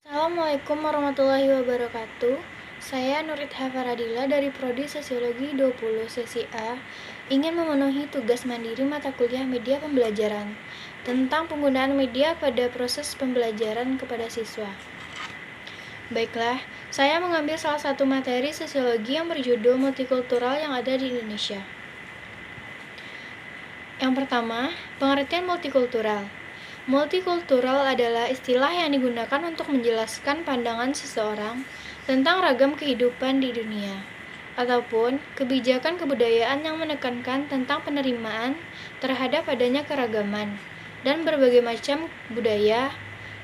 Assalamualaikum warahmatullahi wabarakatuh. Saya Nurit Hafaradila dari Prodi Sosiologi 20 Sesi A ingin memenuhi tugas mandiri mata kuliah media pembelajaran tentang penggunaan media pada proses pembelajaran kepada siswa. Baiklah, saya mengambil salah satu materi sosiologi yang berjudul multikultural yang ada di Indonesia. Yang pertama, pengertian multikultural. Multikultural adalah istilah yang digunakan untuk menjelaskan pandangan seseorang tentang ragam kehidupan di dunia, ataupun kebijakan kebudayaan yang menekankan tentang penerimaan terhadap adanya keragaman dan berbagai macam budaya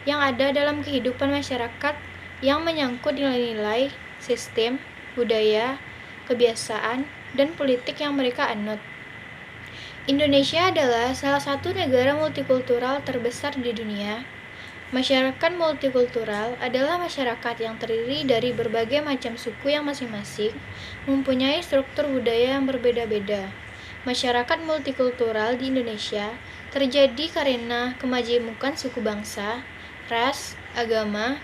yang ada dalam kehidupan masyarakat yang menyangkut nilai-nilai, sistem, budaya, kebiasaan, dan politik yang mereka anut. Indonesia adalah salah satu negara multikultural terbesar di dunia. Masyarakat multikultural adalah masyarakat yang terdiri dari berbagai macam suku yang masing-masing mempunyai struktur budaya yang berbeda-beda. Masyarakat multikultural di Indonesia terjadi karena kemajemukan suku bangsa, ras, agama,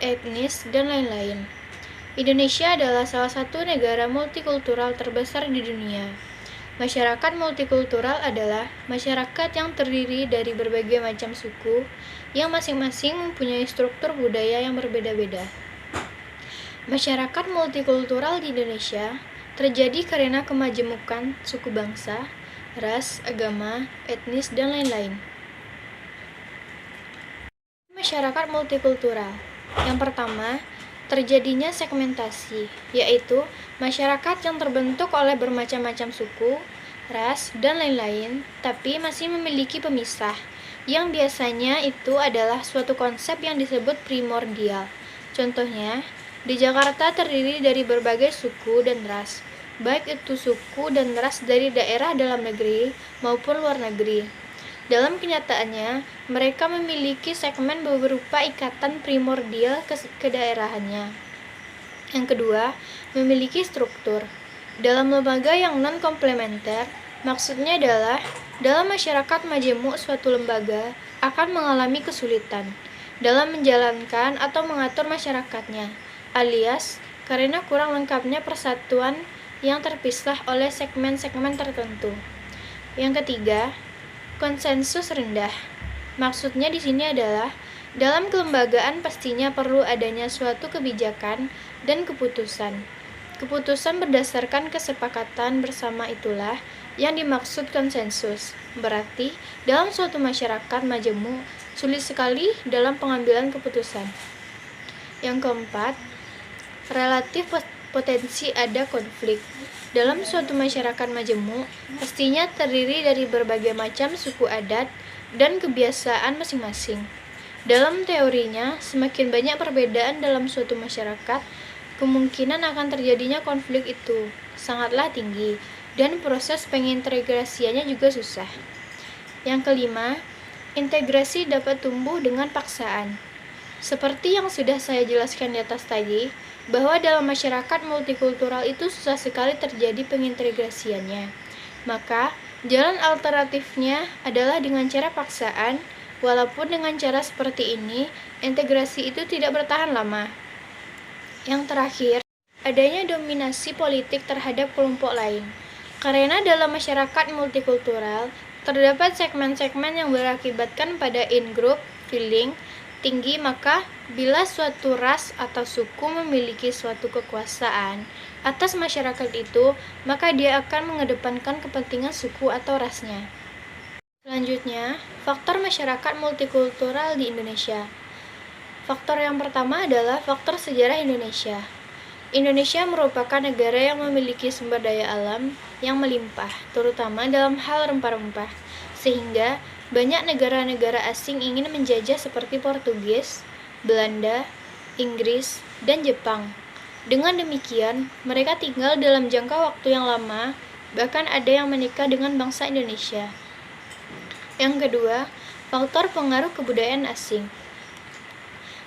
etnis, dan lain-lain. Indonesia adalah salah satu negara multikultural terbesar di dunia. Masyarakat multikultural adalah masyarakat yang terdiri dari berbagai macam suku yang masing-masing mempunyai struktur budaya yang berbeda-beda. Masyarakat multikultural di Indonesia terjadi karena kemajemukan suku bangsa, ras, agama, etnis, dan lain-lain. Masyarakat multikultural. Yang pertama, terjadinya segmentasi, yaitu masyarakat yang terbentuk oleh bermacam-macam suku, ras, dan lain-lain, tapi masih memiliki pemisah, yang biasanya itu adalah suatu konsep yang disebut primordial. Contohnya, di Jakarta terdiri dari berbagai suku dan ras, baik itu suku dan ras dari daerah dalam negeri maupun luar negeri. Dalam kenyataannya, mereka memiliki segmen berupa ikatan primordial ke daerahannya. Yang kedua, memiliki struktur. Dalam lembaga yang non-komplementer, maksudnya adalah dalam masyarakat majemuk suatu lembaga akan mengalami kesulitan dalam menjalankan atau mengatur masyarakatnya, alias karena kurang lengkapnya persatuan yang terpisah oleh segmen-segmen tertentu. Yang ketiga, konsensus rendah. Maksudnya di sini adalah dalam kelembagaan pastinya perlu adanya suatu kebijakan dan keputusan. Keputusan berdasarkan kesepakatan bersama itulah yang dimaksud konsensus. Berarti dalam suatu masyarakat majemuk sulit sekali dalam pengambilan keputusan. Yang keempat, relatif potensi ada konflik. Dalam suatu masyarakat majemuk, pastinya terdiri dari berbagai macam suku adat dan kebiasaan masing-masing. Dalam teorinya, semakin banyak perbedaan dalam suatu masyarakat, kemungkinan akan terjadinya konflik itu sangatlah tinggi, dan proses pengintegrasiannya juga susah. Yang kelima, integrasi dapat tumbuh dengan paksaan. Seperti yang sudah saya jelaskan di atas tadi, bahwa dalam masyarakat multikultural itu susah sekali terjadi pengintegrasiannya. Maka, jalan alternatifnya adalah dengan cara paksaan, walaupun dengan cara seperti ini, integrasi itu tidak bertahan lama. Yang terakhir, adanya dominasi politik terhadap kelompok lain. Karena dalam masyarakat multikultural, terdapat segmen-segmen yang berakibatkan pada in-group feeling tinggi, maka bila suatu ras atau suku memiliki suatu kekuasaan atas masyarakat itu, maka dia akan mengedepankan kepentingan suku atau rasnya. Selanjutnya, faktor masyarakat multikultural di Indonesia. Faktor yang pertama adalah faktor sejarah Indonesia. Indonesia merupakan negara yang memiliki sumber daya alam yang melimpah, terutama dalam hal rempah-rempah, sehingga banyak negara-negara asing ingin menjajah seperti Portugis, Belanda, Inggris, dan Jepang. Dengan demikian, mereka tinggal dalam jangka waktu yang lama, bahkan ada yang menikah dengan bangsa Indonesia. Yang kedua, faktor pengaruh kebudayaan asing.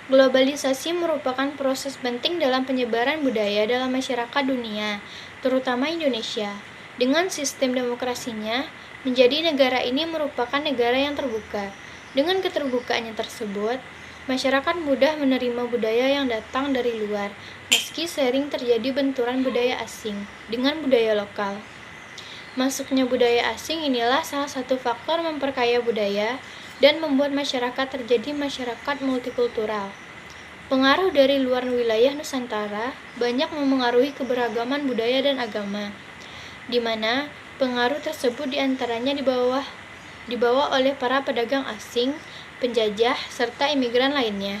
Globalisasi merupakan proses penting dalam penyebaran budaya dalam masyarakat dunia, terutama Indonesia. Dengan sistem demokrasinya, menjadi negara ini merupakan negara yang terbuka. Dengan keterbukaannya tersebut, Masyarakat mudah menerima budaya yang datang dari luar, meski sering terjadi benturan budaya asing dengan budaya lokal. Masuknya budaya asing inilah salah satu faktor memperkaya budaya dan membuat masyarakat terjadi masyarakat multikultural. Pengaruh dari luar wilayah Nusantara banyak memengaruhi keberagaman budaya dan agama, di mana pengaruh tersebut diantaranya dibawa oleh para pedagang asing, penjajah, serta imigran lainnya.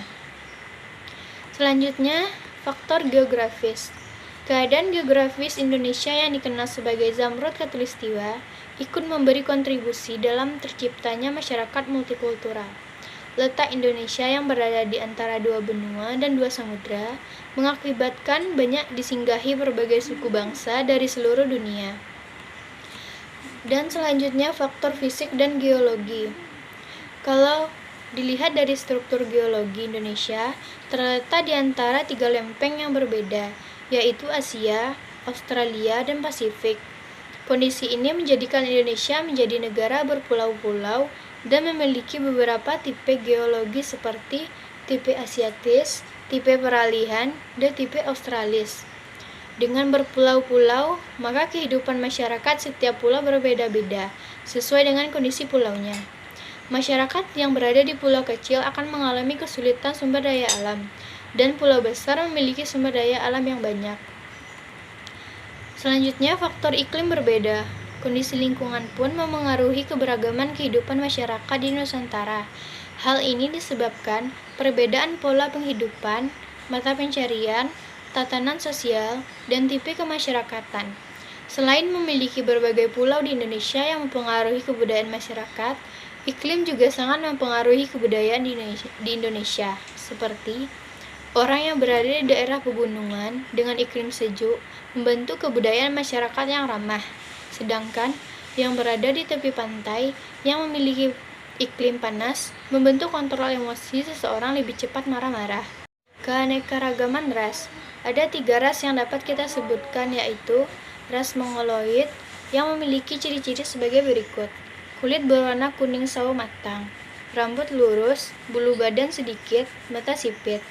Selanjutnya, faktor geografis. Keadaan geografis Indonesia yang dikenal sebagai Zamrud Khatulistiwa ikut memberi kontribusi dalam terciptanya masyarakat multikultural. Letak Indonesia yang berada di antara dua benua dan dua samudra mengakibatkan banyak disinggahi berbagai suku bangsa dari seluruh dunia. Dan selanjutnya faktor fisik dan geologi. Kalau dilihat dari struktur geologi Indonesia, terletak di antara tiga lempeng yang berbeda, yaitu Asia, Australia, dan Pasifik. Kondisi ini menjadikan Indonesia menjadi negara berpulau-pulau dan memiliki beberapa tipe geologi seperti tipe Asiatis, tipe peralihan, dan tipe Australis. Dengan berpulau-pulau, maka kehidupan masyarakat setiap pulau berbeda-beda, sesuai dengan kondisi pulaunya. Masyarakat yang berada di pulau kecil akan mengalami kesulitan sumber daya alam, dan pulau besar memiliki sumber daya alam yang banyak. Selanjutnya, faktor iklim berbeda. Kondisi lingkungan pun memengaruhi keberagaman kehidupan masyarakat di Nusantara. Hal ini disebabkan perbedaan pola penghidupan, mata pencarian, tatanan sosial, dan tipe kemasyarakatan. Selain memiliki berbagai pulau di Indonesia yang mempengaruhi kebudayaan masyarakat, iklim juga sangat mempengaruhi kebudayaan di Indonesia, seperti orang yang berada di daerah pegunungan dengan iklim sejuk membentuk kebudayaan masyarakat yang ramah, sedangkan yang berada di tepi pantai yang memiliki iklim panas membentuk kontrol emosi seseorang lebih cepat marah-marah. Keanekaragaman ras. Ada 3 ras yang dapat kita sebutkan, yaitu ras Mongoloid yang memiliki ciri-ciri sebagai berikut. Kulit berwarna kuning sawo matang, rambut lurus, bulu badan sedikit, mata sipit.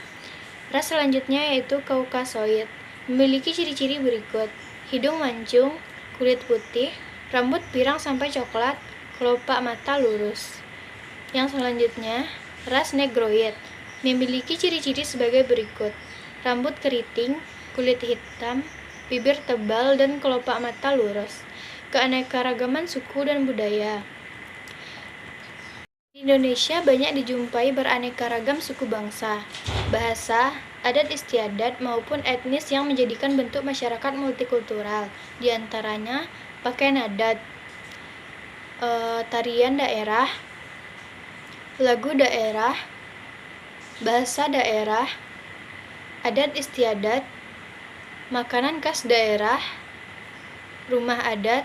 Ras selanjutnya yaitu Kaukasoid, memiliki ciri-ciri berikut. Hidung mancung, kulit putih, rambut pirang sampai coklat, kelopak mata lurus. Yang selanjutnya, ras Negroid, memiliki ciri-ciri sebagai berikut. Rambut keriting, kulit hitam, bibir tebal, dan kelopak mata lurus. Keanekaragaman suku dan budaya. Di Indonesia banyak dijumpai beraneka ragam suku bangsa, bahasa, adat istiadat maupun etnis yang menjadikan bentuk masyarakat multikultural. Di antaranya pakaian adat, tarian daerah, lagu daerah, bahasa daerah, adat istiadat, makanan khas daerah, rumah adat,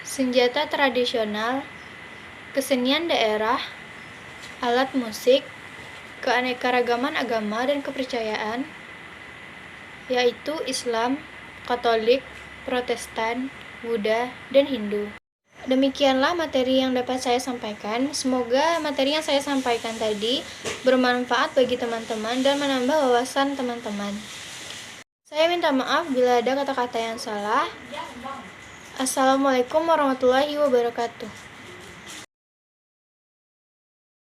senjata tradisional, kesenian daerah, alat musik, keanekaragaman agama dan kepercayaan, yaitu Islam, Katolik, Protestan, Buddha, dan Hindu. Demikianlah materi yang dapat saya sampaikan. Semoga materi yang saya sampaikan tadi bermanfaat bagi teman-teman dan menambah wawasan teman-teman. Saya minta maaf bila ada kata-kata yang salah. Assalamualaikum warahmatullahi wabarakatuh.